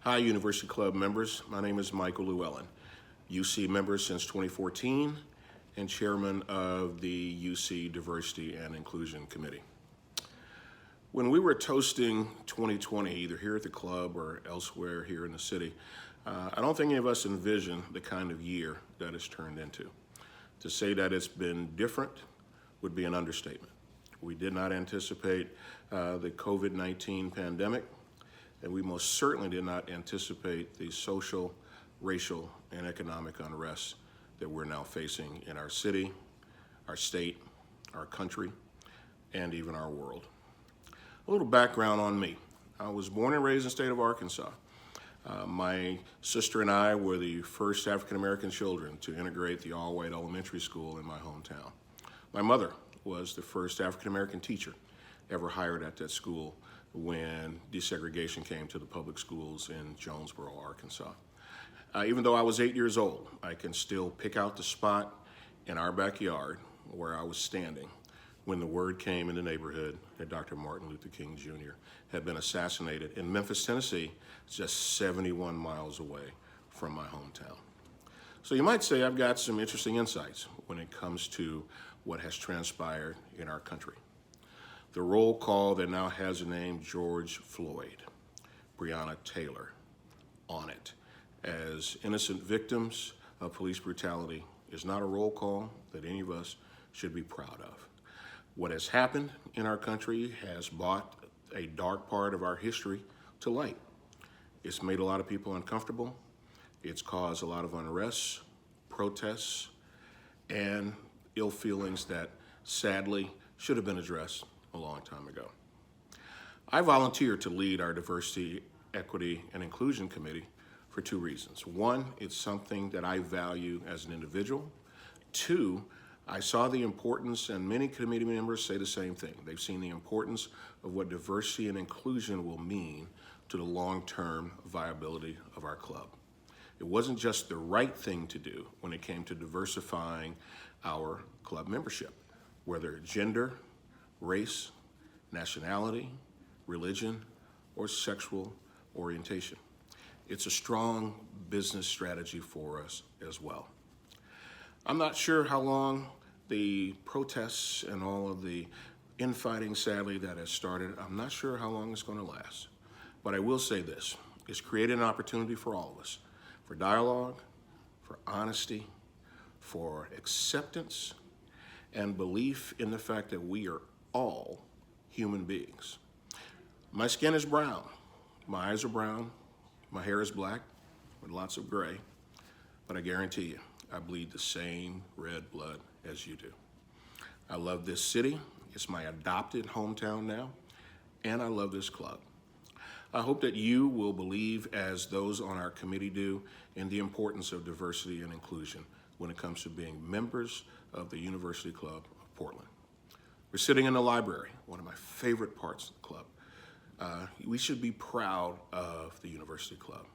Hi, University Club members. My name is Michael Lewellen, UC member since 2014 and chairman of the UC Diversity and Inclusion Committee. When we were toasting 2020, either here at the club or elsewhere here in the city, I don't think any of us envisioned the kind of year that it's turned into. To say that it's been different would be an understatement. We did not anticipate the COVID-19 pandemic, and we most certainly did not anticipate the social, racial, and economic unrest that we're now facing in our city, our state, our country, and even our world. A little background on me. I was born and raised in the state of Arkansas. My sister and I were the first African-American children to integrate the all-white elementary school in my hometown. My mother was the first African-American teacher ever hired at that school when desegregation came to the public schools in Jonesboro, Arkansas. Even though I was 8 years old, I can still pick out the spot in our backyard where I was standing when the word came in the neighborhood that Dr. Martin Luther King Jr. had been assassinated in Memphis, Tennessee, just 71 miles away from my hometown. So you might say I've got some interesting insights when it comes to what has transpired in our country. The roll call that now has the name George Floyd, Breonna Taylor on it as innocent victims of police brutality is not a roll call that any of us should be proud of. What has happened in our country has brought a dark part of our history to light. It's made a lot of people uncomfortable. It's caused a lot of unrest, protests, and ill feelings that sadly should have been addressed a long time ago. I volunteered to lead our Diversity, Equity, and Inclusion Committee for two reasons. One, it's something that I value as an individual. Two, I saw the importance, and many committee members say the same thing. They've seen the importance of what diversity and inclusion will mean to the long-term viability of our club. It wasn't just the right thing to do when it came to diversifying our club membership, whether gender, race, nationality, religion, or sexual orientation. It's a strong business strategy for us as well. I'm not sure how long the protests and all of the infighting, sadly, that has started, I'm not sure how long it's going to last. But I will say this, it's created an opportunity for all of us, for dialogue, for honesty, for acceptance, and belief in the fact that we are all human beings. My skin is brown, my eyes are brown, my hair is black with lots of gray, but I guarantee you, I bleed the same red blood as you do. I love this city, it's my adopted hometown now, and I love this club. I hope that you will believe, as those on our committee do, in the importance of diversity and inclusion when it comes to being members of the University Club of Portland. We're sitting in the library, one of my favorite parts of the club. We should be proud of the University Club.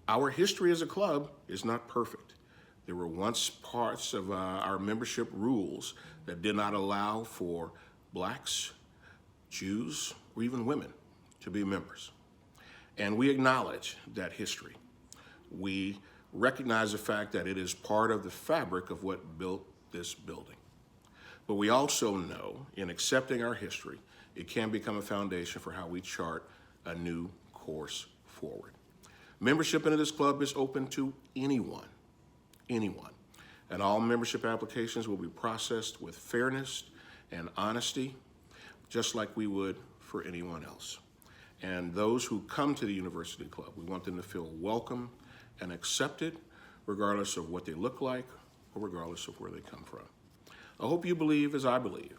Our history as a club is not perfect. There were once parts of our membership rules that did not allow for blacks, Jews, or even women to be members. And we acknowledge that history. We recognize the fact that it is part of the fabric of what built this building. But we also know, in accepting our history, it can become a foundation for how we chart a new course forward. Membership into this club is open to anyone, and all membership applications will be processed with fairness and honesty, just like we would for anyone else. And those who come to the University Club, we want them to feel welcome and accepted, regardless of what they look like or regardless of where they come from. I hope you believe, as I believe,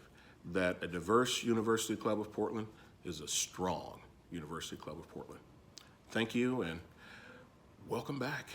that a diverse University Club of Portland is a strong University Club of Portland. Thank you, and welcome back.